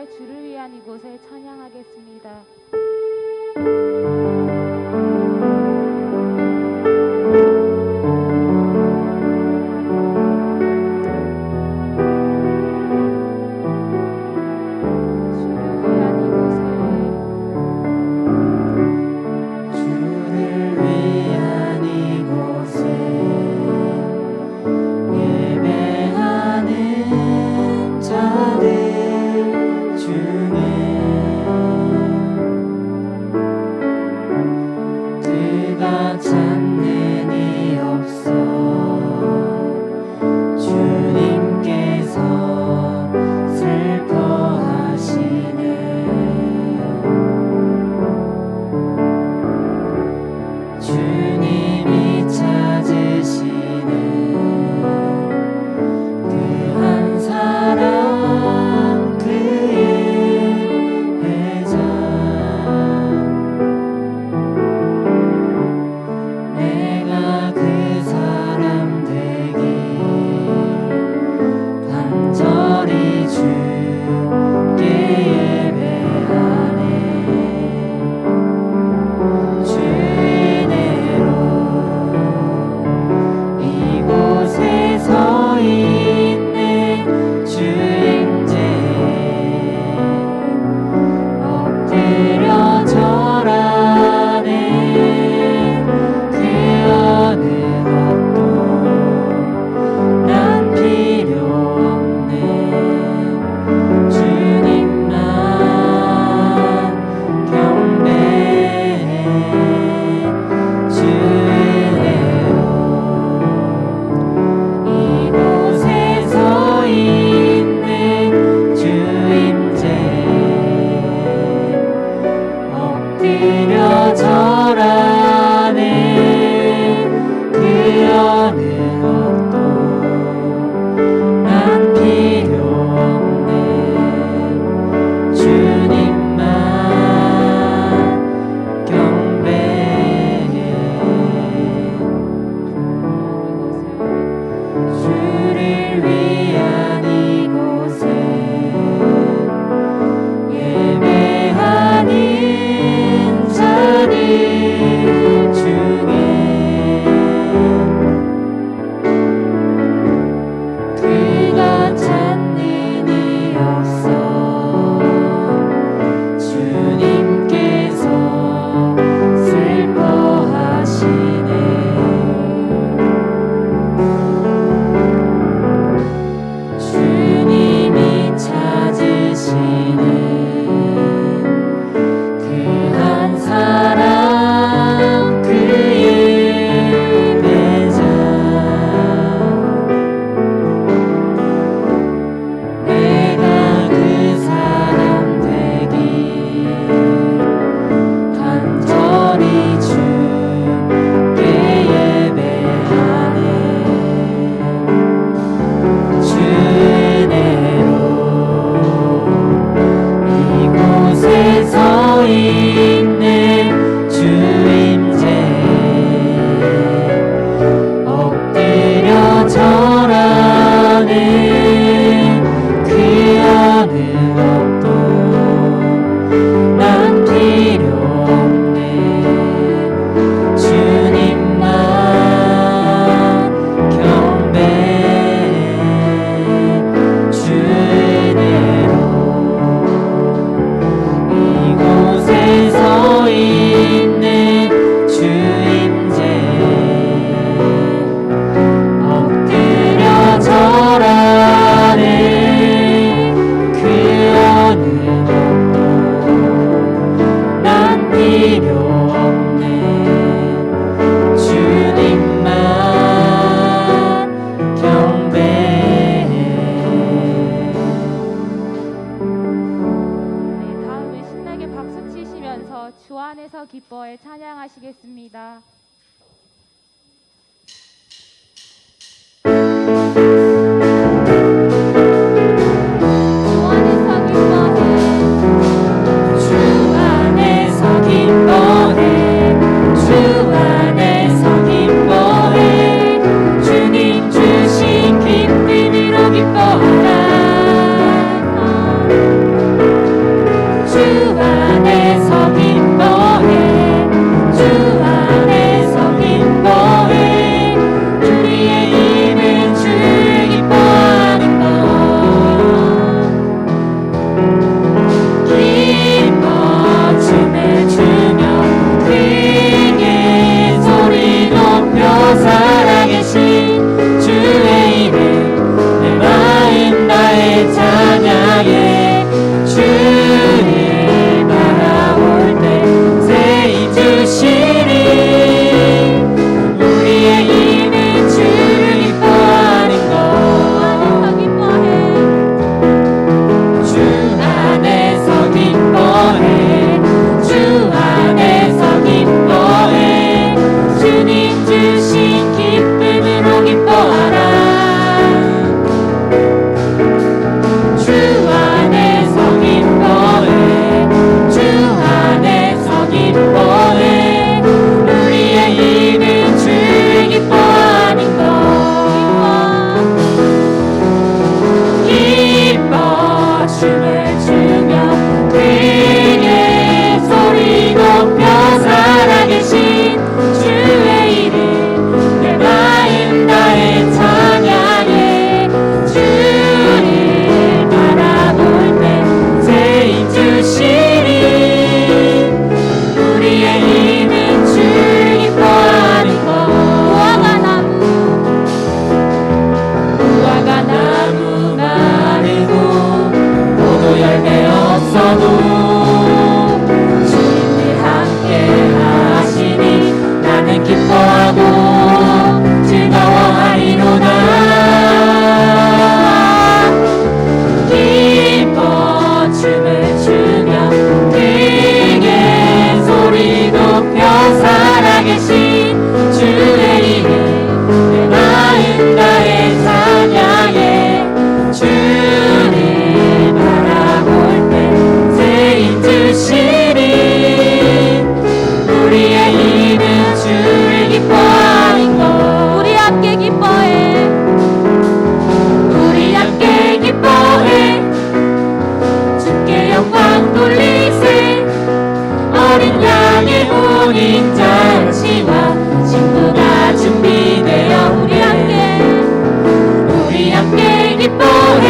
기뻐해 주를 위한 이곳에 찬양하겠습니다. 주 안에서 기뻐해 찬양하시겠습니다. 기뻐하라. 없어도 주님이 함께 하시니 나는 기뻐하고 즐거워하리로다. 기뻐 춤을 추며 크게 소리 높여 살아계신 주의 이름 내 마음 다해 찬양해. 주를 바라볼 때 세임 주시니 우리의 힘은 주를 기뻐하는 것. 우리 함께 기뻐해. 우리 함께 기뻐해. 주께 영광 돌리세. 어린 양의 혼인 잔치와 신부가 준비되어 우리 함께 기뻐해.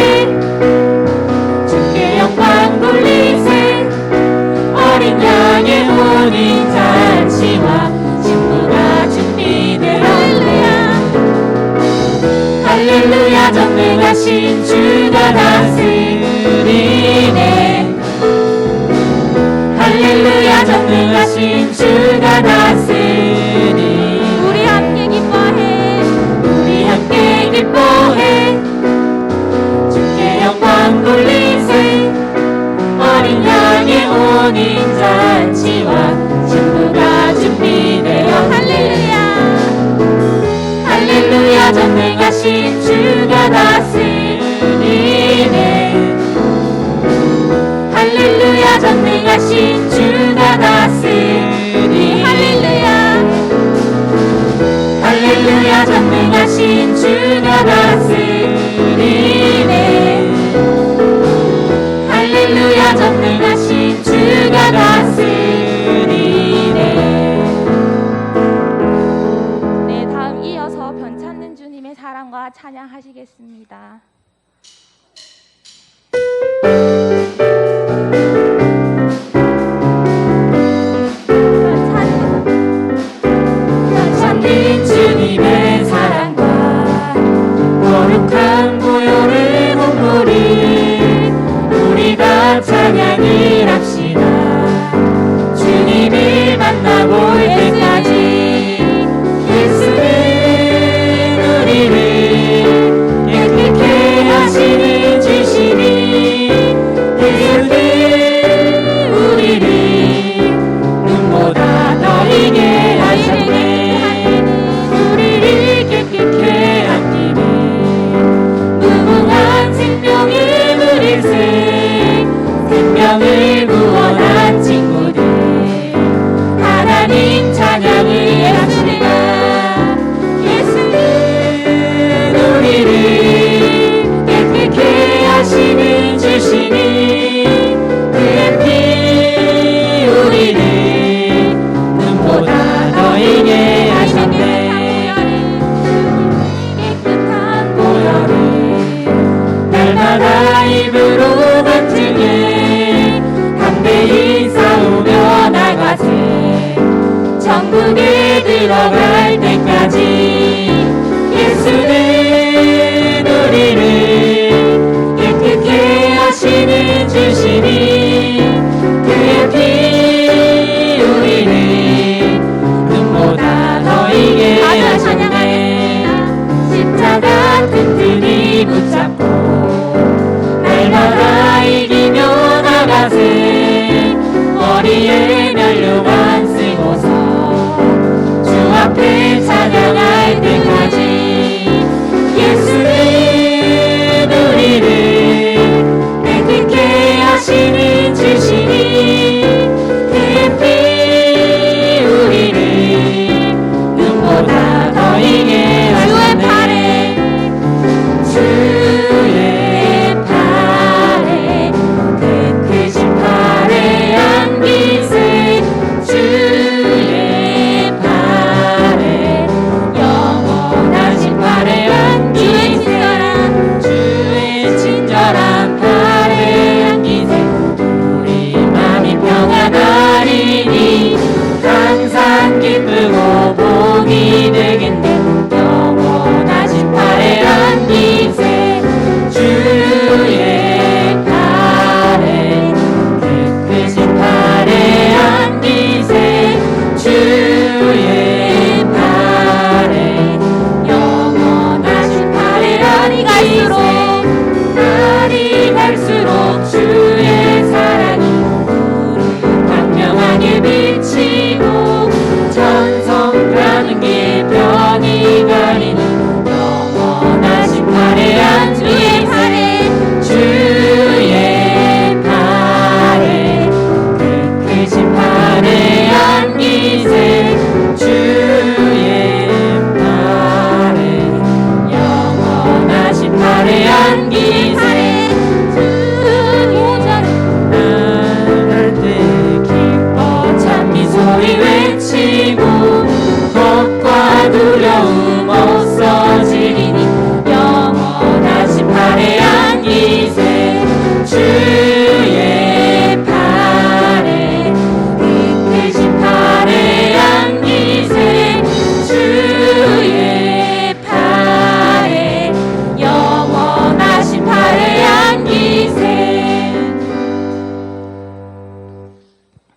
주께 영광 돌리세. 어린 양의 혼인 잔치와 신부가 준비되어 할렐루야 전능하신 주가 다스리네. 할렐루야 전능하신 주가 다스리니 우리 함께 기뻐해. 우리 함께 기뻐해. 주께 영광 돌리세. 어린 양의 혼인 잔치와 신부가 준비되어 할렐루야. 할렐루야 전능하신 주가 다스리네. 할렐루야 전능하신 주가 다스리네. 할렐루야. 할렐루야 전능하신 주가 다스리네. 할렐루야 전능하신 주가 다스리네. 네, 다음 이어서 변찮는 주님의 사랑과 찬양하시겠습니다. 참된 주님의 사랑과 거룩한 보혈의 몸물이 우리 다 찬양을 합시다. 주님을 만나볼 때까지 예수는 우리를 깨끗게 하시는 주시니 예수는 우리를 눈보다 더 이게 하셨네. 우리를 깨끗게 하기를 무궁한 생명을 누릴세. 생명을 구원한 친구들 하나님 찬양을 합시다. 예수는 우리를 깨끗게 하시는 주시니 그의 피 우리를 눈보다 더 이게 하셨네. 깨끗한 보혈을 날마다 입으로 간증해 담대히 싸우며 나가세. 천국에 들어갈 때까지 예수는 우리를 깨끗게 하시는 주시니 그의 피 우리를 눈보다 더 이게 하셨네. 십자가 튼튼히 붙잡고 날마다 이기며 나가세. 머리에 면류관 쓰고서 주 앞에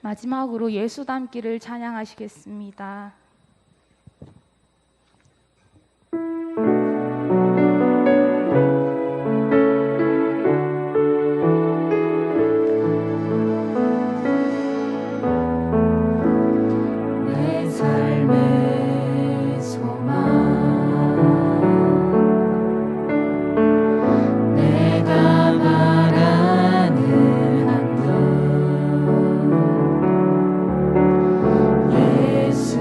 마지막으로 예수 닮기를 찬양하시겠습니다. 내 삶의 소망 내가 바라는 한분 예수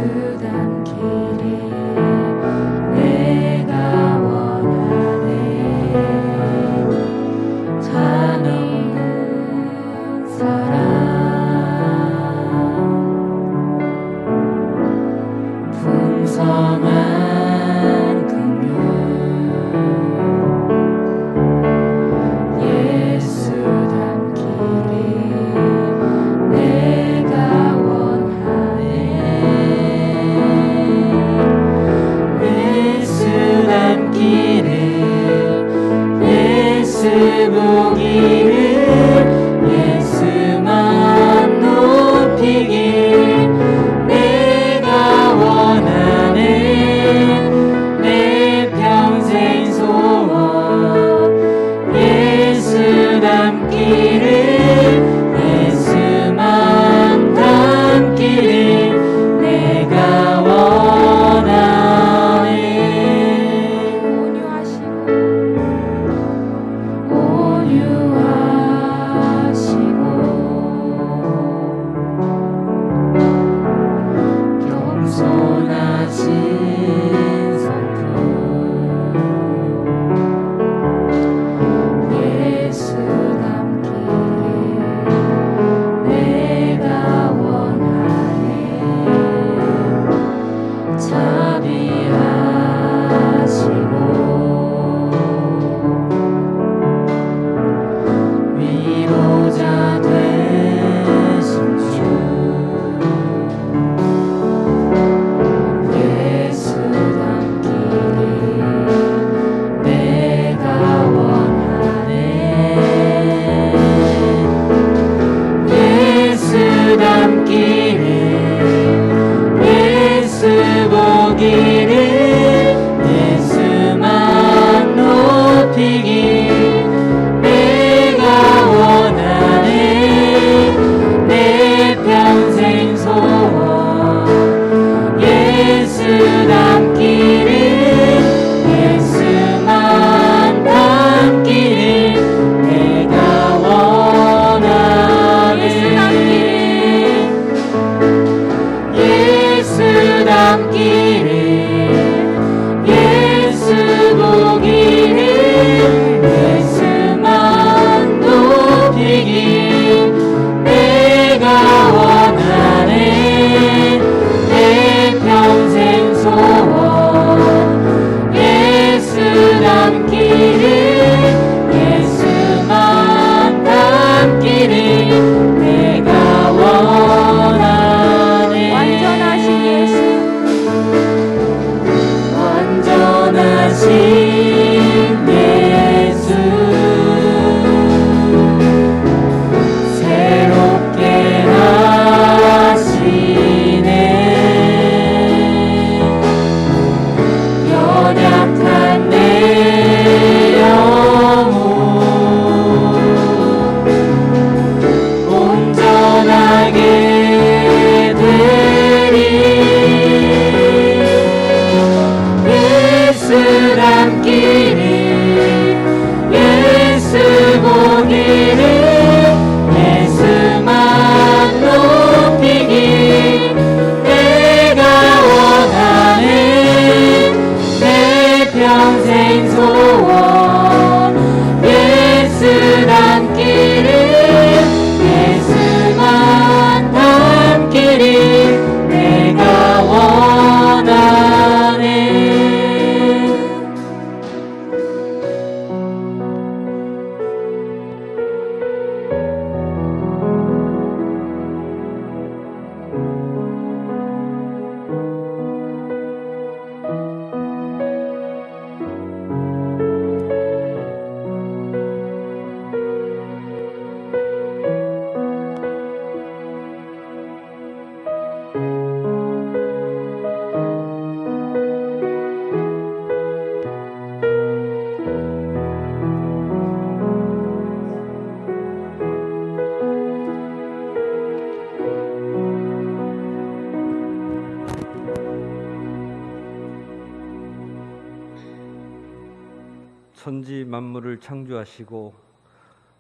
천지 만물을 창조하시고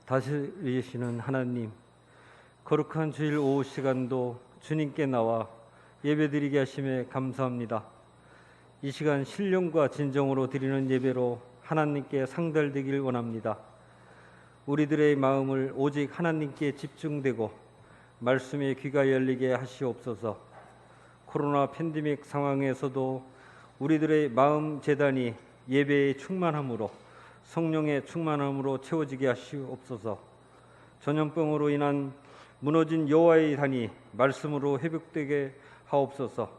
다스리시는 하나님, 거룩한 주일 오후 시간도 주님께 나와 예배드리게 하심에 감사합니다. 이 시간 신령과 진정으로 드리는 예배로 하나님께 상달되길 원합니다. 우리들의 마음을 오직 하나님께 집중되고 말씀의 귀가 열리게 하시옵소서. 코로나 팬데믹 상황에서도 우리들의 마음 재단이 예배의 충만함으로, 성령의 충만함으로 채워지게 하시옵소서. 전염병으로 인한 무너진 여호와의 단이 말씀으로 회복되게 하옵소서.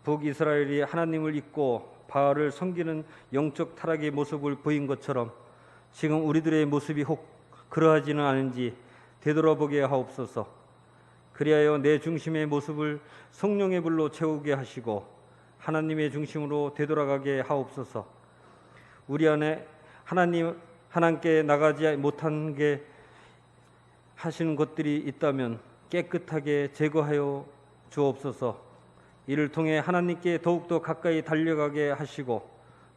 북이스라엘이 하나님을 잊고 바알을 섬기는 영적 타락의 모습을 보인 것처럼 지금 우리들의 모습이 혹 그러하지는 않은지 되돌아보게 하옵소서. 그리하여 내 중심의 모습을 성령의 불로 채우게 하시고 하나님의 중심으로 되돌아가게 하옵소서. 우리 안에 하나님께 나가지 못한 게 하시는 것들이 있다면 깨끗하게 제거하여 주옵소서. 이를 통해 하나님께 더욱더 가까이 달려가게 하시고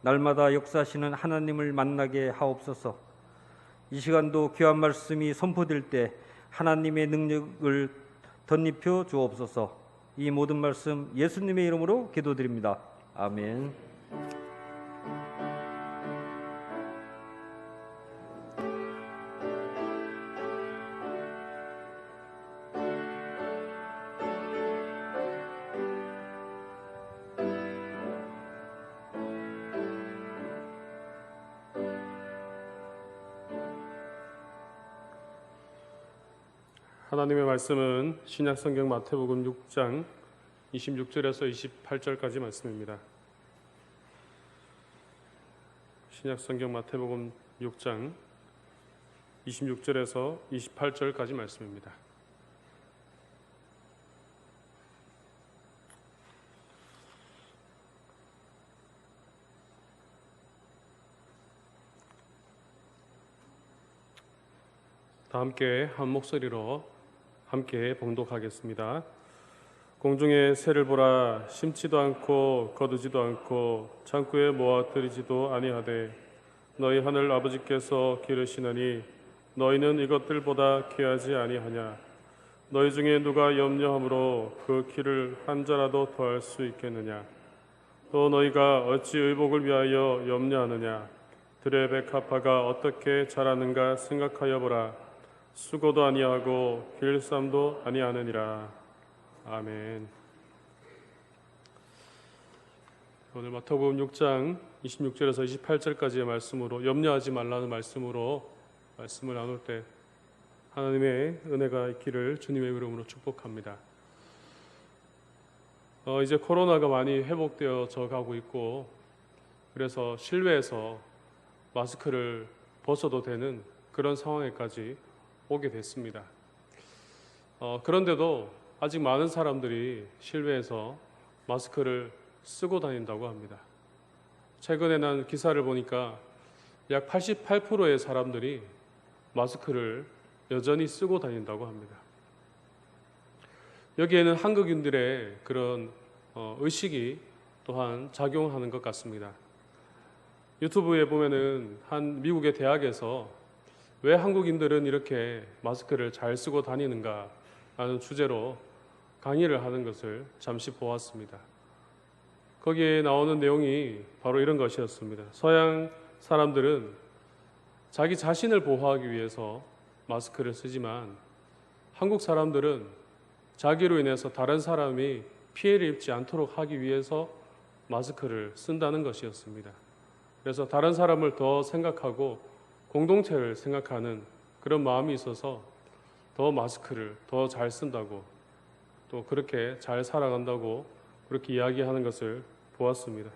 날마다 역사하시는 하나님을 만나게 하옵소서. 이 시간도 귀한 말씀이 선포될 때 하나님의 능력을 덧입혀 주옵소서. 이 모든 말씀 예수님의 이름으로 기도드립니다. 아멘. 하나님의 말씀은 신약성경 마태복음 6장 26절에서 28절까지 말씀입니다. 신약성경 마태복음 6장 26절에서 28절까지 말씀입니다. 다 함께 한 목소리로 함께 봉독하겠습니다. 공중의 새를 보라, 심지도 않고 거두지도 않고 창고에 모아들이지도 아니하되 너희 하늘 아버지께서 기르시나니 너희는 이것들보다 귀하지 아니하냐. 너희 중에 누가 염려함으로 그 키를 한 자라도 더할 수 있겠느냐. 또 너희가 어찌 의복을 위하여 염려하느냐. 들의 백합화가 어떻게 자라는가 생각하여 보라. 수고도 아니하고 길쌈도 아니하느니라. 아멘. 오늘 마태복음 6장 26절에서 28절까지의 말씀으로 염려하지 말라는 말씀으로 말씀을 나눌 때 하나님의 은혜가 있기를 주님의 이름으로 축복합니다. 이제 코로나가 많이 회복되어져 가고 있고 그래서 실외에서 마스크를 벗어도 되는 그런 상황에까지 오게 됐습니다. 그런데도 아직 많은 사람들이 실외에서 마스크를 쓰고 다닌다고 합니다. 최근에 난 기사를 보니까 약 88%의 사람들이 마스크를 여전히 쓰고 다닌다고 합니다. 여기에는 한국인들의 그런 의식이 또한 작용하는 것 같습니다. 유튜브에 보면은 한 미국의 대학에서 왜 한국인들은 이렇게 마스크를 잘 쓰고 다니는가 라는 주제로 강의를 하는 것을 잠시 보았습니다. 거기에 나오는 내용이 바로 이런 것이었습니다. 서양 사람들은 자기 자신을 보호하기 위해서 마스크를 쓰지만 한국 사람들은 자기로 인해서 다른 사람이 피해를 입지 않도록 하기 위해서 마스크를 쓴다는 것이었습니다. 그래서 다른 사람을 더 생각하고 공동체를 생각하는 그런 마음이 있어서 더 마스크를 더 잘 쓴다고 또 그렇게 잘 살아간다고 그렇게 이야기하는 것을 보았습니다.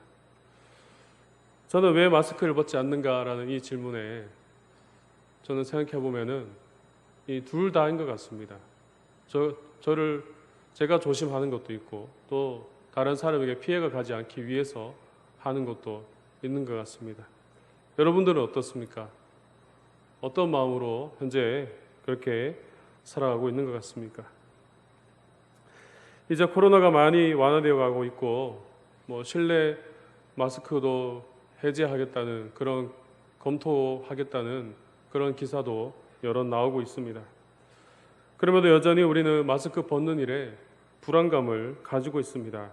저는 왜 마스크를 벗지 않는가라는 이 질문에 저는 생각해 보면은 이 둘 다인 것 같습니다. 제가 조심하는 것도 있고 또 다른 사람에게 피해가 가지 않기 위해서 하는 것도 있는 것 같습니다. 여러분들은 어떻습니까? 어떤 마음으로 현재 그렇게 살아가고 있는 것 같습니까? 이제 코로나가 많이 완화되어 가고 있고 실내 마스크도 해제하겠다는 그런 검토하겠다는 그런 기사도 여러 나오고 있습니다. 그럼에도 여전히 우리는 마스크 벗는 일에 불안감을 가지고 있습니다.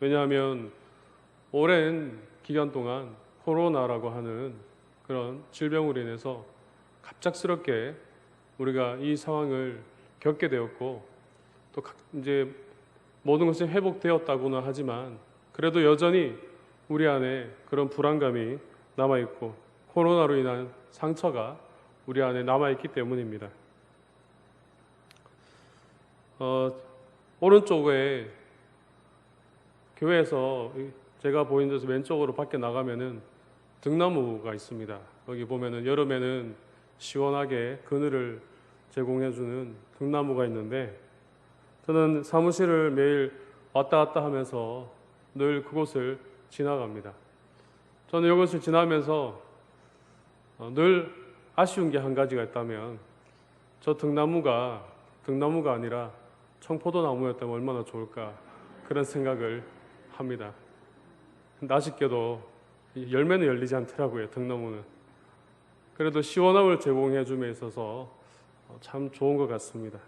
왜냐하면 오랜 기간 동안 코로나라고 하는 그런 질병으로 인해서 갑작스럽게 우리가 이 상황을 겪게 되었고 또 이제 모든 것이 회복되었다고는 하지만 그래도 여전히 우리 안에 그런 불안감이 남아있고 코로나로 인한 상처가 우리 안에 남아있기 때문입니다. 오른쪽에 교회에서 제가 보이는 데서 왼쪽으로 밖에 나가면은 등나무가 있습니다. 여기 보면은 여름에는 시원하게 그늘을 제공해주는 등나무가 있는데 저는 사무실을 매일 왔다 갔다 하면서 늘 그곳을 지나갑니다. 저는 이것을 지나면서 늘 아쉬운 게 한 가지가 있다면 저 등나무가 아니라 청포도나무였다면 얼마나 좋을까 그런 생각을 합니다. 근데 아쉽게도 열매는 열리지 않더라고요. 등나무는. 그래도 시원함을 제공해 줌에 있어서 참 좋은 것 같습니다.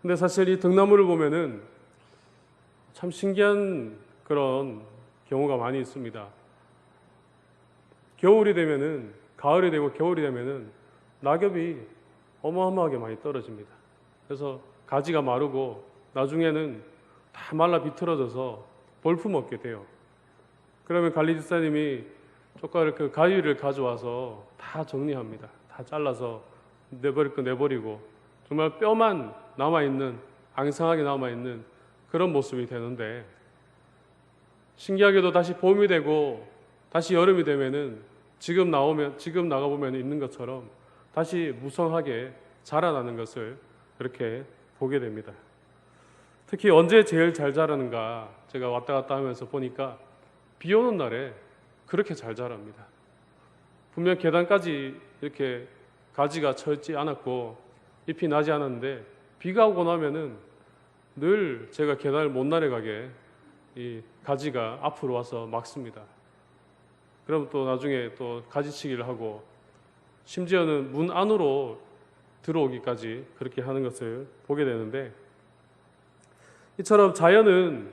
근데 사실 이 등나무를 보면은 참 신기한 그런 경우가 많이 있습니다. 겨울이 되면은 가을이 되고 겨울이 되면은 낙엽이 어마어마하게 많이 떨어집니다. 그래서 가지가 마르고 나중에는 다 말라 비틀어져서 볼품없게 돼요. 그러면 관리 집사님이 쪽가를 그 가위를 가져와서 다 정리합니다. 다 잘라서 내버릴 거 내버리고 정말 뼈만 남아있는 앙상하게 남아있는 그런 모습이 되는데 신기하게도 다시 봄이 되고 다시 여름이 되면은 지금 나가보면 있는 것처럼 다시 무성하게 자라나는 것을 이렇게 보게 됩니다. 특히 언제 제일 잘 자라는가 제가 왔다 갔다 하면서 보니까 비 오는 날에 그렇게 잘 자랍니다. 분명 계단까지 이렇게 가지가 철지 않았고 잎이 나지 않았는데 비가 오고 나면은 늘 제가 계단을 못 내려가게 이 가지가 앞으로 와서 막습니다. 그럼 또 나중에 또 가지치기를 하고 심지어는 문 안으로 들어오기까지 그렇게 하는 것을 보게 되는데 이처럼 자연은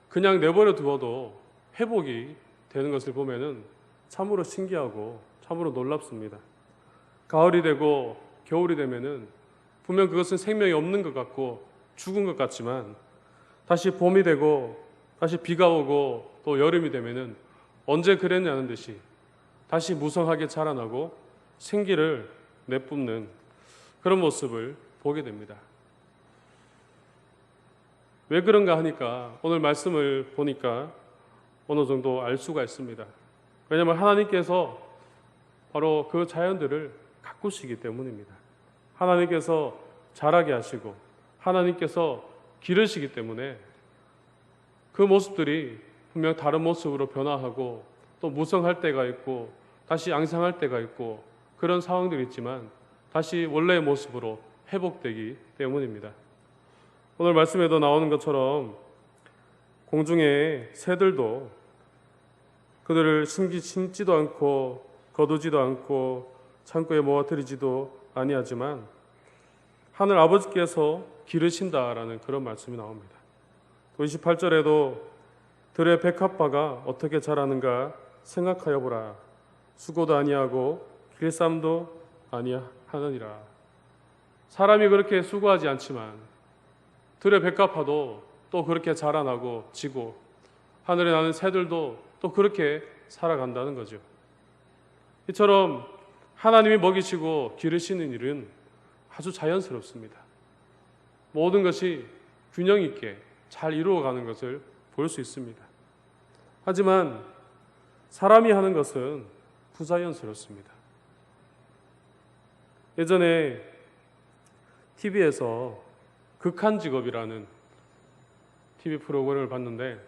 그냥 내버려 두어도 회복이 되는 것을 보면은 참으로 신기하고 참으로 놀랍습니다. 가을이 되고 겨울이 되면은 분명 그것은 생명이 없는 것 같고 죽은 것 같지만 다시 봄이 되고 다시 비가 오고 또 여름이 되면은 언제 그랬냐는 듯이 다시 무성하게 자라나고 생기를 내뿜는 그런 모습을 보게 됩니다. 왜 그런가 하니까 오늘 말씀을 보니까 어느 정도 알 수가 있습니다. 왜냐하면 하나님께서 바로 그 자연들을 가꾸시기 때문입니다. 하나님께서 자라게 하시고 하나님께서 기르시기 때문에 그 모습들이 분명 다른 모습으로 변화하고 또 무성할 때가 있고 다시 앙상할 때가 있고 그런 상황들이 있지만 다시 원래의 모습으로 회복되기 때문입니다. 오늘 말씀에도 나오는 것처럼 공중의 새들도 그들을 심지도 않고 거두지도 않고 창고에 모아들이지도 아니하지만 하늘 아버지께서 기르신다라는 그런 말씀이 나옵니다. 또 28절에도 들의 백합화가 어떻게 자라는가 생각하여 보라. 수고도 아니하고 길쌈도 아니하느니라. 사람이 그렇게 수고하지 않지만 들의 백합화도 또 그렇게 자라나고 지고 하늘에 나는 새들도 또 그렇게 살아간다는 거죠. 이처럼 하나님이 먹이시고 기르시는 일은 아주 자연스럽습니다. 모든 것이 균형 있게 잘 이루어가는 것을 볼 수 있습니다. 하지만 사람이 하는 것은 부자연스럽습니다. 예전에 TV에서 극한 직업이라는 TV 프로그램을 봤는데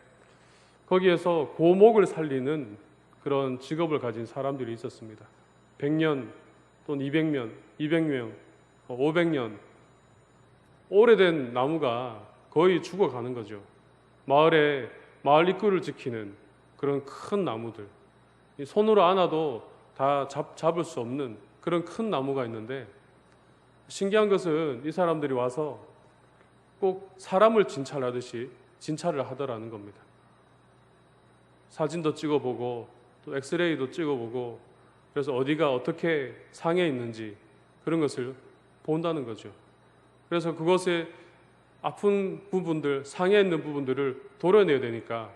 거기에서 고목을 살리는 그런 직업을 가진 사람들이 있었습니다. 100년 또는 200년, 200년, 500년 오래된 나무가 거의 죽어가는 거죠. 마을 입구를 지키는 그런 큰 나무들 손으로 안아도 다 잡을 수 없는 그런 큰 나무가 있는데, 신기한 것은 이 사람들이 와서 꼭 사람을 진찰하듯이 진찰을 하더라는 겁니다. 사진도 찍어보고 또 엑스레이도 찍어보고, 그래서 어디가 어떻게 상해 있는지 그런 것을 본다는 거죠. 그래서 그것에 아픈 부분들, 상해 있는 부분들을 도려내야 되니까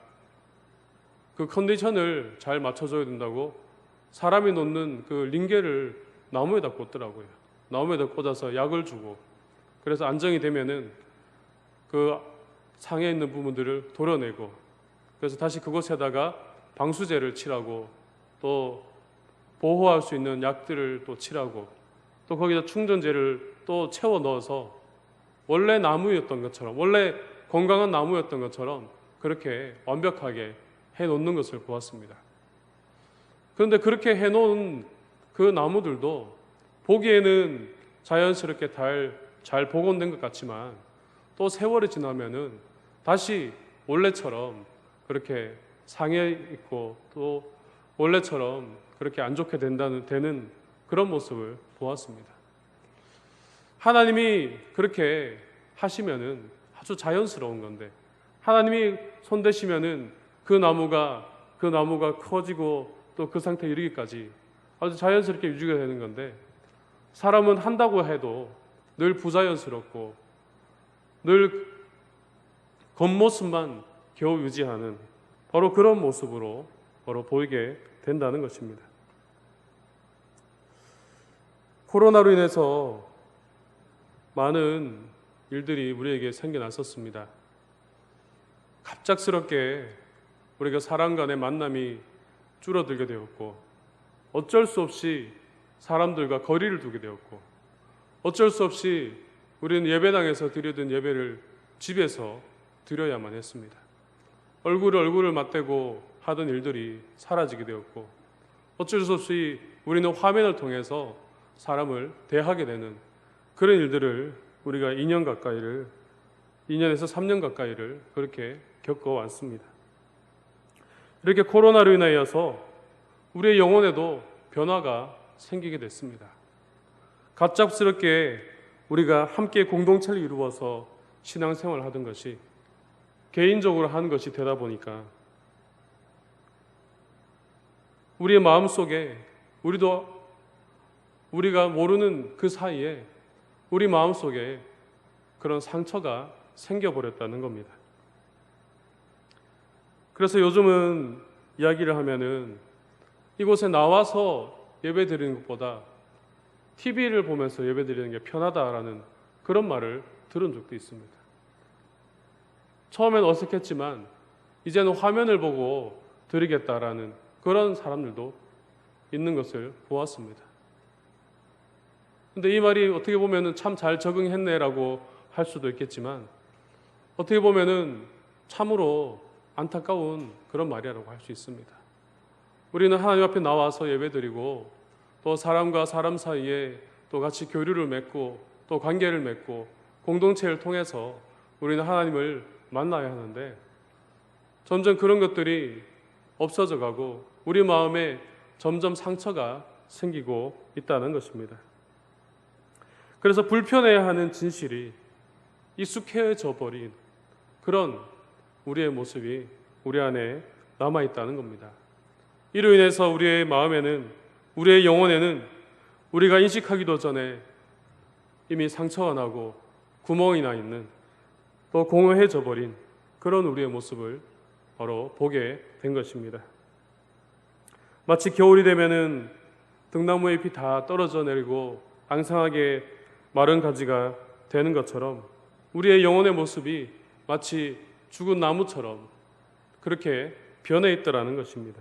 그 컨디션을 잘 맞춰줘야 된다고 사람이 놓는 그 링겔을 나무에다 꽂더라고요. 나무에다 꽂아서 약을 주고, 그래서 안정이 되면은 그 상해 있는 부분들을 도려내고, 그래서 다시 그곳에다가 방수제를 칠하고 또 보호할 수 있는 약들을 또 칠하고 또 거기다 충전재를 또 채워 넣어서 원래 나무였던 것처럼, 원래 건강한 나무였던 것처럼 그렇게 완벽하게 해놓는 것을 보았습니다. 그런데 그렇게 해놓은 그 나무들도 보기에는 자연스럽게 잘 복원된 것 같지만 또 세월이 지나면은 다시 원래처럼 그렇게 상해 있고 또 원래처럼 그렇게 안 좋게 되는 그런 모습을 보았습니다. 하나님이 그렇게 하시면은 아주 자연스러운 건데, 하나님이 손대시면은 그 나무가 커지고 또 그 상태에 이르기까지 아주 자연스럽게 유지가 되는 건데, 사람은 한다고 해도 늘 부자연스럽고 늘 겉모습만 겨우 유지하는 바로 그런 모습으로 바로 보이게 된다는 것입니다. 코로나로 인해서 많은 일들이 우리에게 생겨났었습니다. 갑작스럽게 우리가 사람 간의 만남이 줄어들게 되었고, 어쩔 수 없이 사람들과 거리를 두게 되었고, 어쩔 수 없이 우리는 예배당에서 드리던 예배를 집에서 드려야만 했습니다. 얼굴을 맞대고 하던 일들이 사라지게 되었고, 어쩔 수 없이 우리는 화면을 통해서 사람을 대하게 되는 그런 일들을 우리가 2년에서 3년 가까이를 그렇게 겪어왔습니다. 이렇게 코로나로 인하여서 우리의 영혼에도 변화가 생기게 됐습니다. 갑작스럽게 우리가 함께 공동체를 이루어서 신앙생활을 하던 것이 개인적으로 하는 것이 되다 보니까 우리의 마음속에 우리가 모르는 그 사이에 우리 마음속에 그런 상처가 생겨버렸다는 겁니다. 그래서 요즘은 이야기를 하면은 이곳에 나와서 예배 드리는 것보다 TV를 보면서 예배 드리는 게 편하다라는 그런 말을 들은 적도 있습니다. 처음엔 어색했지만 이제는 화면을 보고 드리겠다라는 그런 사람들도 있는 것을 보았습니다. 근데 이 말이 어떻게 보면은 참 잘 적응했네라고 할 수도 있겠지만, 어떻게 보면은 참으로 안타까운 그런 말이라고 할 수 있습니다. 우리는 하나님 앞에 나와서 예배드리고 또 사람과 사람 사이에 또 같이 교류를 맺고 또 관계를 맺고 공동체를 통해서 우리는 하나님을 만나야 하는데, 점점 그런 것들이 없어져 가고 우리 마음에 점점 상처가 생기고 있다는 것입니다. 그래서 불편해야 하는 진실이 익숙해져 버린 그런 우리의 모습이 우리 안에 남아있다는 겁니다. 이로 인해서 우리의 마음에는, 우리의 영혼에는 우리가 인식하기도 전에 이미 상처가 나고 구멍이 나 있는, 또 공허해져 버린 그런 우리의 모습을 바로 보게 된 것입니다. 마치 겨울이 되면은 등나무의 잎이 다 떨어져 내리고 앙상하게 마른 가지가 되는 것처럼 우리의 영혼의 모습이 마치 죽은 나무처럼 그렇게 변해 있더라는 것입니다.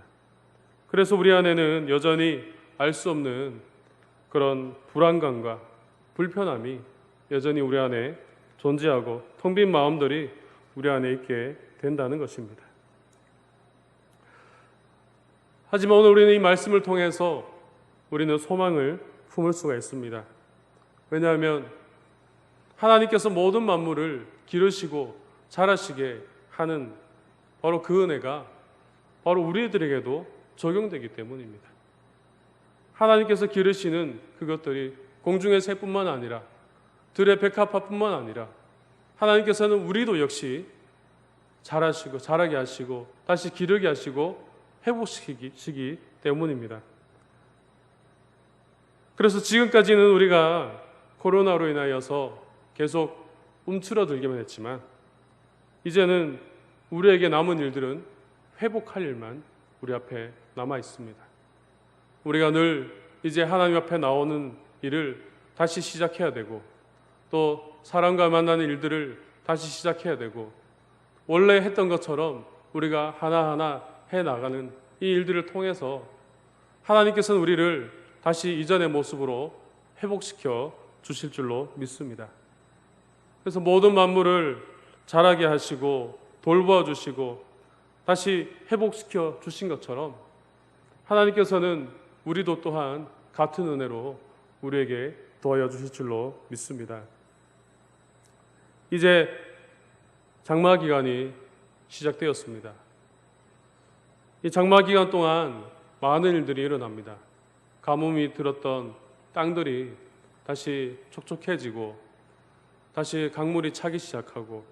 그래서 우리 안에는 여전히 알 수 없는 그런 불안감과 불편함이 여전히 우리 안에 존재하고 텅 빈 마음들이 우리 안에 있게 된다는 것입니다. 하지만 오늘 우리는 이 말씀을 통해서 우리는 소망을 품을 수가 있습니다. 왜냐하면 하나님께서 모든 만물을 기르시고 자라시게 하는 바로 그 은혜가 바로 우리들에게도 적용되기 때문입니다. 하나님께서 기르시는 그것들이 공중의 새뿐만 아니라 들의 백합화뿐만 아니라 하나님께서는 우리도 역시 자라시고 자라게 하시고 다시 기르게 하시고 회복시키기 때문입니다. 그래서 지금까지는 우리가 코로나로 인하여서 계속 움츠러들기만 했지만 이제는 우리에게 남은 일들은 회복할 일만 우리 앞에 남아 있습니다. 우리가 늘 이제 하나님 앞에 나오는 일을 다시 시작해야 되고 또 사람과 만나는 일들을 다시 시작해야 되고 원래 했던 것처럼 우리가 하나하나 해나가는 이 일들을 통해서 하나님께서는 우리를 다시 이전의 모습으로 회복시켜 주실 줄로 믿습니다. 그래서 모든 만물을 자라게 하시고 돌보아 주시고 다시 회복시켜 주신 것처럼 하나님께서는 우리도 또한 같은 은혜로 우리에게 도와여 주실 줄로 믿습니다. 이제 장마 기간이 시작되었습니다. 이 장마 기간 동안 많은 일들이 일어납니다. 가뭄이 들었던 땅들이 다시 촉촉해지고 다시 강물이 차기 시작하고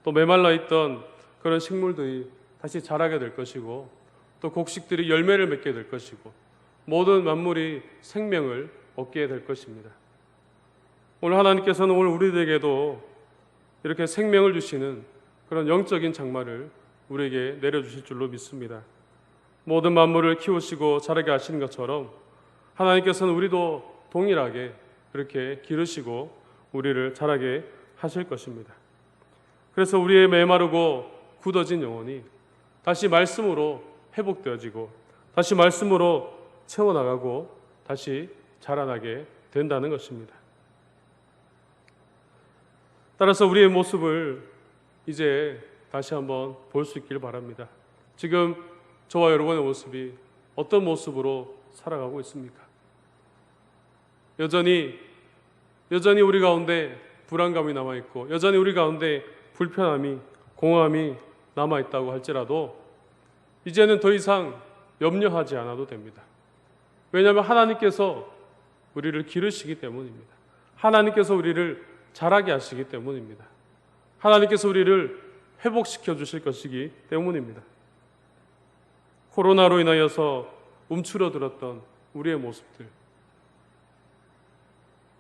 또 메말라 있던 그런 식물들이 다시 자라게 될 것이고 또 곡식들이 열매를 맺게 될 것이고 모든 만물이 생명을 얻게 될 것입니다. 오늘 하나님께서는 오늘 우리에게도 이렇게 생명을 주시는 그런 영적인 장마를 우리에게 내려주실 줄로 믿습니다. 모든 만물을 키우시고 자라게 하시는 것처럼 하나님께서는 우리도 동일하게 그렇게 기르시고 우리를 자라게 하실 것입니다. 그래서 우리의 메마르고 굳어진 영혼이 다시 말씀으로 회복되어지고 다시 말씀으로 채워나가고 다시 자라나게 된다는 것입니다. 따라서 우리의 모습을 이제 다시 한번 볼 수 있길 바랍니다. 지금 저와 여러분의 모습이 어떤 모습으로 살아가고 있습니까? 여전히 우리 가운데 불안감이 남아있고 여전히 우리 가운데 불편함이 공허함이 남아있다고 할지라도 이제는 더 이상 염려하지 않아도 됩니다. 왜냐하면 하나님께서 우리를 기르시기 때문입니다. 하나님께서 우리를 자라게 하시기 때문입니다. 하나님께서 우리를 회복시켜 주실 것이기 때문입니다. 코로나로 인하여서 움츠러들었던 우리의 모습들,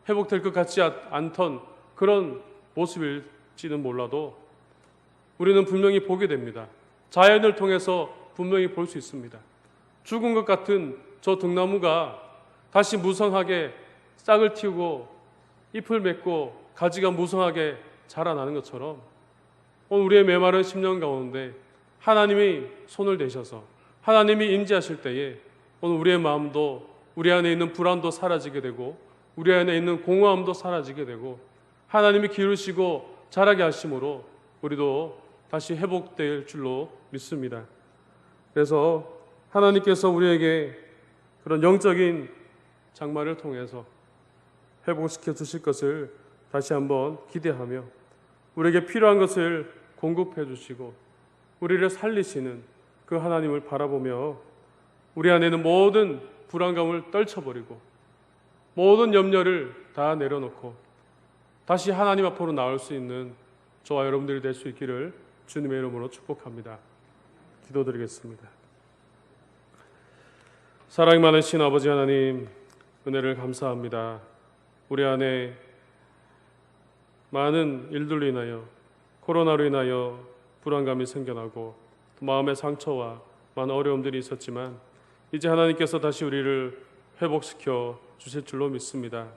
회복될 것 같지 않던 그런 모습일지는 몰라도 우리는 분명히 보게 됩니다. 자연을 통해서 분명히 볼 수 있습니다. 죽은 것 같은 저 등나무가 다시 무성하게 싹을 틔우고 잎을 맺고 가지가 무성하게 자라나는 것처럼 오늘 우리의 메마른 심령 가운데 하나님이 손을 대셔서 하나님이 임재하실 때에 오늘 우리의 마음도 우리 안에 있는 불안도 사라지게 되고 우리 안에 있는 공허함도 사라지게 되고 하나님이 기르시고 자라게 하심으로 우리도 다시 회복될 줄로 믿습니다. 그래서 하나님께서 우리에게 그런 영적인 장마를 통해서 회복시켜 주실 것을 다시 한번 기대하며 우리에게 필요한 것을 공급해 주시고 우리를 살리시는 그 하나님을 바라보며 우리 안에는 모든 불안감을 떨쳐버리고 모든 염려를 다 내려놓고 다시 하나님 앞으로 나올 수 있는 저와 여러분들이 될 수 있기를 주님의 이름으로 축복합니다. 기도드리겠습니다. 사랑이 많으신 아버지 하나님, 은혜를 감사합니다. 우리 안에 많은 일들로 인하여 코로나로 인하여 불안감이 생겨나고 마음의 상처와 많은 어려움들이 있었지만 이제 하나님께서 다시 우리를 회복시켜 주실 줄로 믿습니다.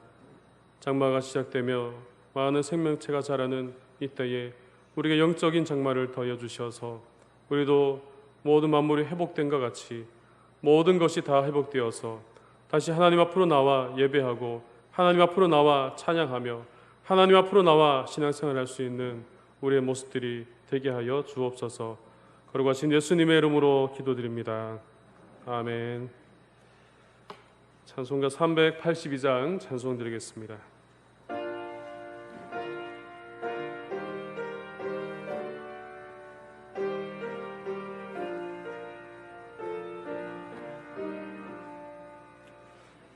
장마가 시작되며 많은 생명체가 자라는 이때에 우리가 영적인 장마를 더해 주셔서 우리도 모든 만물이 회복된 것 같이 모든 것이 다 회복되어서 다시 하나님 앞으로 나와 예배하고 하나님 앞으로 나와 찬양하며 하나님 앞으로 나와 신앙생활을 할 수 있는 우리의 모습들이 되게 하여 주옵소서. 거룩하신 예수님의 이름으로 기도드립니다. 아멘. 찬송가 382장 찬송 드리겠습니다.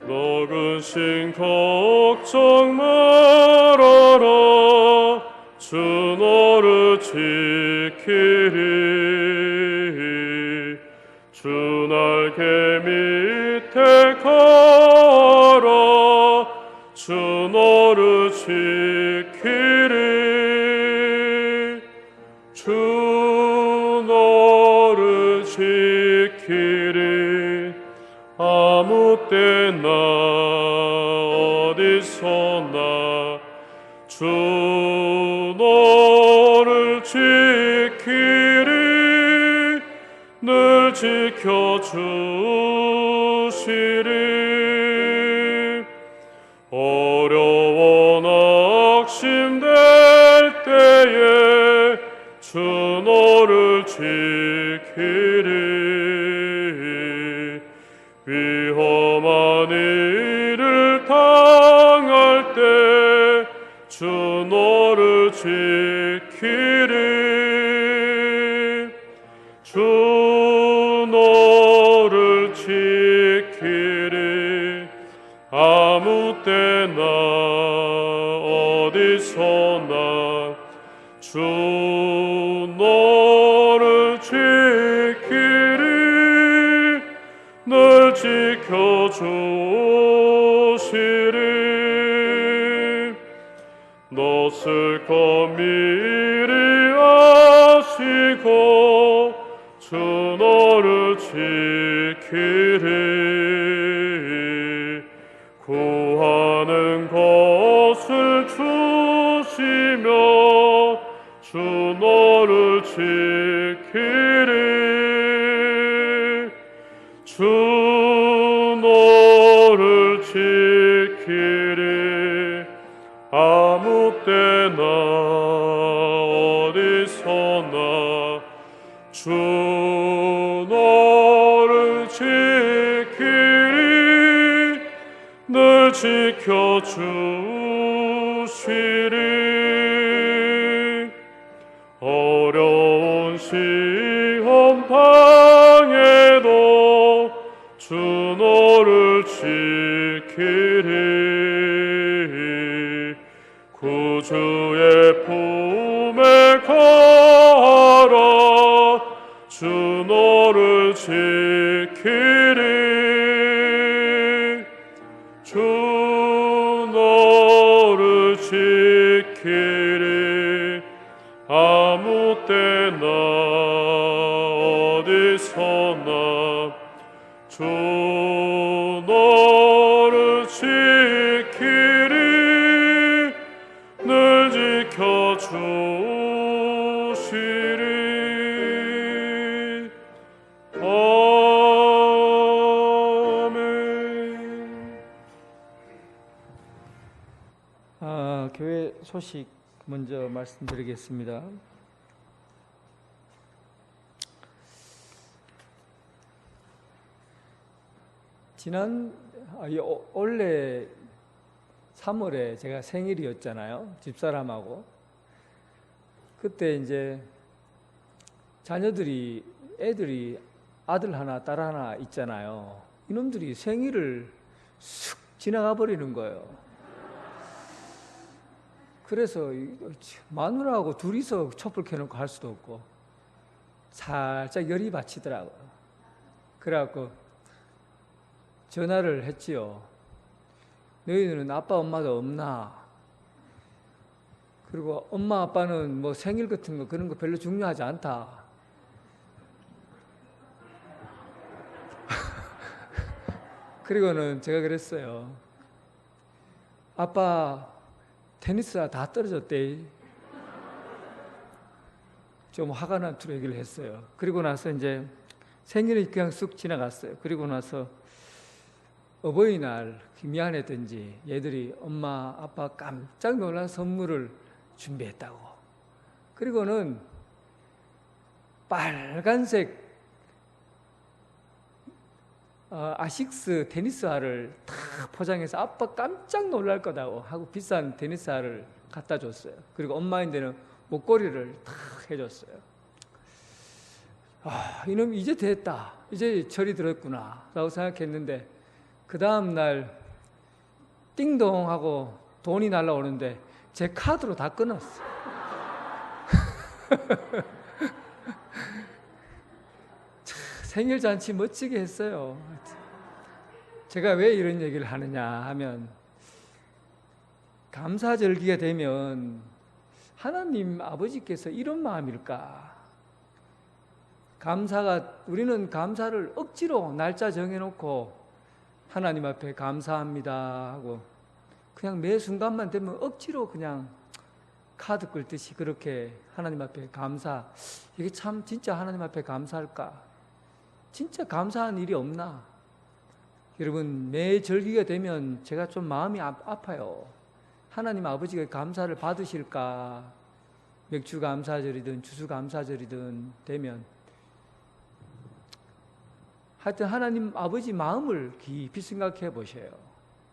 너 근심 걱정 말아라. 주 너를 지키리. 주 날개 밑에 가라. 주 너를 지키리. 주 너를 지키리. 아무 때나 어디서나 주 너를 지키리. 늘 지켜주시리. 어려워 낙심될 때에 주 너를 지키리. 위험한 일을 당할 때 주 너를 지키리. 주 너를 지키리. 아무 때나 어디서나 주 너를 지키리. 늘 지켜주시리. 너 슬퍼 미리 아시고 주 너를 지키리. 구하는 것을 주시며 주 너를 지키리. 주 너를 지키리. 아무 때나 어디서나 주 너를 지키리. 늘 지켜주시리. 어려운 시험 당해도 주 너를 지키리. 구주의 품에 가라. 주 너를 지키리. 주 너를 지키리. 아무 때나 어디서나 주 너를 지키리. 늘 지켜주시리. 아멘. 교회 소식 먼저 말씀드리겠습니다. 올해 3월에 제가 생일이었잖아요. 집사람하고. 그때 이제 애들이 아들 하나, 딸 하나 있잖아요. 이놈들이 생일을 쑥 지나가 버리는 거예요. 그래서 마누라하고 둘이서 촛불 켜놓고 할 수도 없고 살짝 열이 받치더라고요. 그래갖고 전화를 했지요. 너희들은 아빠 엄마도 없나? 그리고 엄마 아빠는 뭐 생일 같은 거 그런 거 별로 중요하지 않다. 그리고는 제가 그랬어요. 아빠 테니스화 다 떨어졌대. 좀 화가 난 투로 얘기를 했어요. 그리고 나서 이제 생일이 그냥 쑥 지나갔어요. 그리고 나서 어버이날 미안했던지 얘들이 엄마 아빠 깜짝 놀란 선물을 준비했다고. 그리고는 빨간색 아식스 테니스화를 탁 포장해서 아빠 깜짝 놀랄 거다고 하고 비싼 테니스화를 갖다 줬어요. 그리고 엄마인데는 목걸이를 탁 해줬어요. 이놈 이제 됐다. 이제 철이 들었구나 라고 생각했는데 그 다음 날 띵동 하고 돈이 날라오는데 제 카드로 다 끊었어. 생일 잔치 멋지게 했어요. 제가 왜 이런 얘기를 하느냐 하면, 감사절기가 되면 하나님 아버지께서 이런 마음일까? 우리는 감사를 억지로 날짜 정해놓고 하나님 앞에 감사합니다 하고 그냥 매 순간만 되면 억지로 그냥 카드 끌듯이 그렇게 하나님 앞에 이게 참 진짜 하나님 앞에 감사할까? 진짜 감사한 일이 없나? 여러분, 매 절기가 되면 제가 좀 마음이 아파요. 하나님 아버지가 감사를 받으실까? 맥주 감사절이든 주수 감사절이든 되면 하여튼 하나님 아버지 마음을 깊이 생각해 보셔요.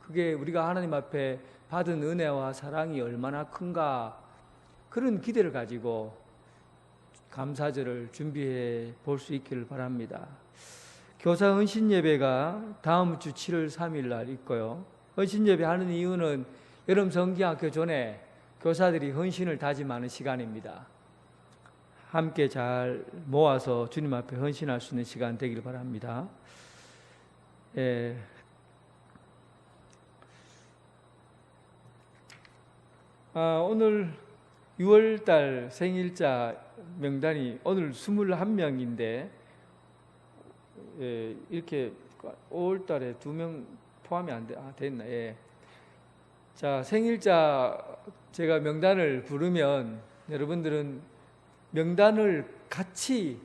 그게 우리가 하나님 앞에 받은 은혜와 사랑이 얼마나 큰가, 그런 기대를 가지고 감사절을 준비해 볼 수 있기를 바랍니다. 교사 헌신 예배가 다음 주 7월 3일 날 있고요. 헌신 예배 하는 이유는 여름 성기학교 전에 교사들이 헌신을 다짐하는 시간입니다. 함께 잘 모아서 주님 앞에 헌신할 수 있는 시간 되길 바랍니다. 오늘 6월달 생일자 명단이 오늘 21명인데 이렇게 5월달에 2명 포함이 안 됐나? 자, 생일자 제가 명단을 부르면 여러분들은 명단을 같이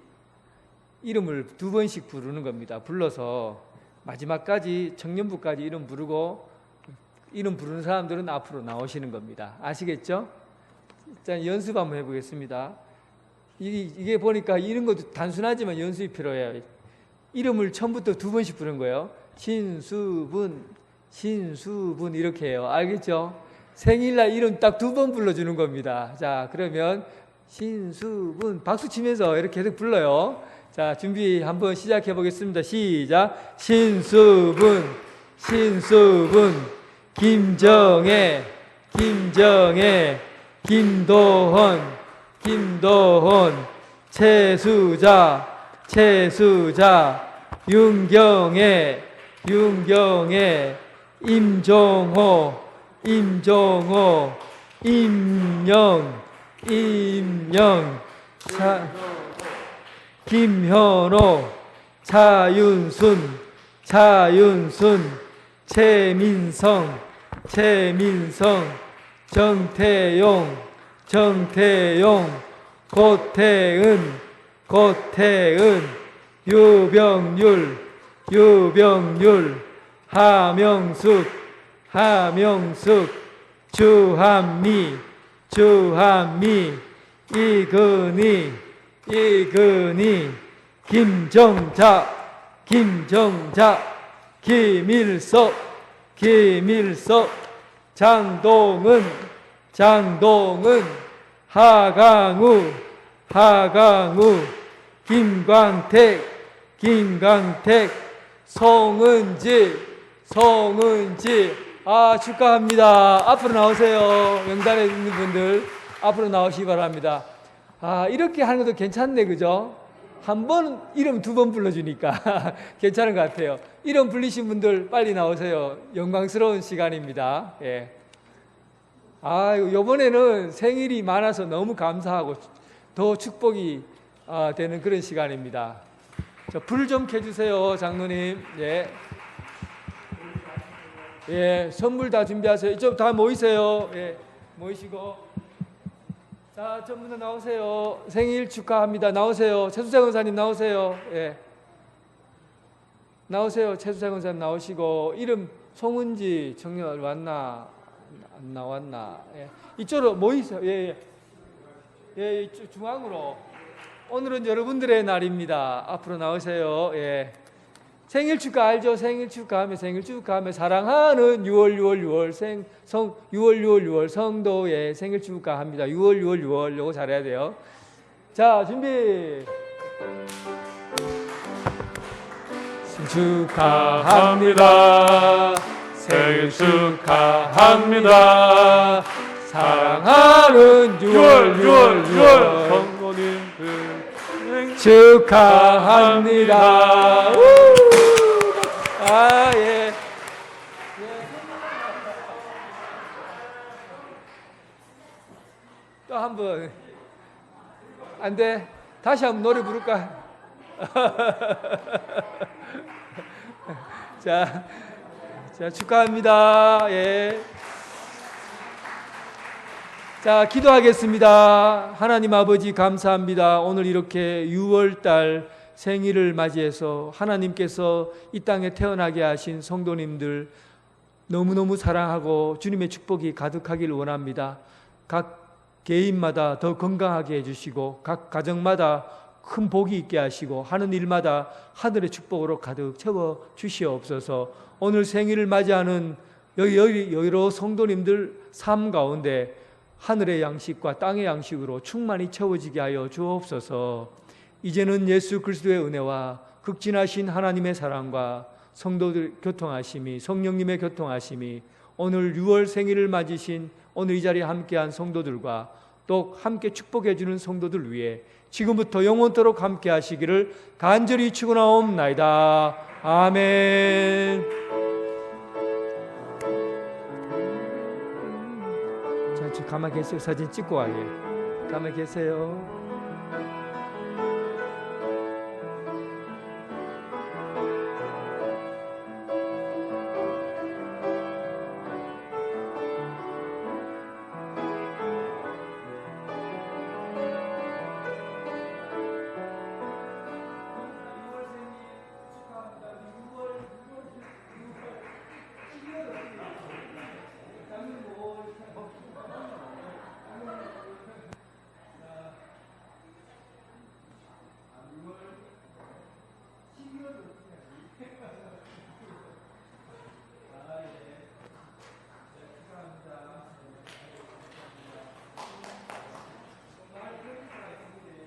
이름을 2번씩 부르는 겁니다. 불러서 마지막까지 청년부까지 이름 부르고, 이름 부르는 사람들은 앞으로 나오시는 겁니다. 아시겠죠? 일단 연습 한번 해보겠습니다. 이게 보니까 이런 것도 단순하지만 연습이 필요해요. 이름을 처음부터 2번씩 부르는 거예요. 신수분, 신수분 이렇게 해요. 알겠죠? 생일날 이름 딱 2번 불러주는 겁니다. 자, 그러면 신수분 박수 치면서 이렇게 계속 불러요. 자, 준비 한번 시작해 보겠습니다. 시작. 신수분, 신수분, 김정혜, 김정혜, 김도헌, 김도헌, 최수자, 최수자, 윤경애, 윤경애, 임종호, 임종호, 임영, 임영, 김현호, 차윤순, 차윤순, 최민성, 최민성, 정태용, 정태용, 고태은, 고태은, 유병률, 유병률, 하명숙, 하명숙, 주한미, 주한미, 이근희, 이근희, 김정자, 김정자, 김일석, 김일석, 장동은, 장동은, 하강우, 하강우, 김광택, 김광택, 송은지, 송은지. 축하합니다. 앞으로 나오세요. 명단에 있는 분들 앞으로 나오시기 바랍니다. 이렇게 하는 것도 괜찮네, 그죠? 한 번 이름 2번 불러주니까 괜찮은 것 같아요. 이름 불리신 분들 빨리 나오세요. 영광스러운 시간입니다. 이번에는 생일이 많아서 너무 감사하고 더 축복이 되는 그런 시간입니다. 불 좀 켜주세요, 장로님. 선물 다 준비하세요. 이쪽 다 모이세요. 모이시고. 자, 전부 다 나오세요. 생일 축하합니다. 나오세요. 최수장 원사님 나오세요. 나오세요. 최수장 원사님 나오시고. 이름 송은지 청년 왔나? 안 나왔나? 이쪽으로 모이세요. 이쪽 중앙으로. 오늘은 여러분들의 날입니다. 앞으로 나오세요. 생일 축하 알죠? 생일 축하하며 사랑하는 6월 성도의 생일 축하합니다. 6월 요거 잘해야 돼요. 자, 준비. 축하합니다. 생일 축하합니다. 사랑하는 6월 성도님 축하합니다. 아, 예. 또 한 번. 안 돼. 다시 한번 노래 부를까? 자, 축하합니다. 예. 자, 기도하겠습니다. 하나님 아버지 감사합니다. 오늘 이렇게 6월달 생일을 맞이해서 하나님께서 이 땅에 태어나게 하신 성도님들 너무너무 사랑하고 주님의 축복이 가득하길 원합니다. 각 개인마다 더 건강하게 해주시고 각 가정마다 큰 복이 있게 하시고 하는 일마다 하늘의 축복으로 가득 채워 주시옵소서. 오늘 생일을 맞이하는 여러 성도님들 삶 가운데 하늘의 양식과 땅의 양식으로 충만히 채워지게 하여 주옵소서. 이제는 예수 그리스도의 은혜와 극진하신 하나님의 사랑과 성도들 교통하심이 성령님의 교통하심이 오늘 6월 생일을 맞으신 오늘 이 자리에 함께한 성도들과 또 함께 축복해 주는 성도들 위해 지금부터 영원토록 함께 하시기를 간절히 축원하옵나이다. 아멘. 자, 가만히 계세요. 사진 찍고 가게. 가만히 계세요.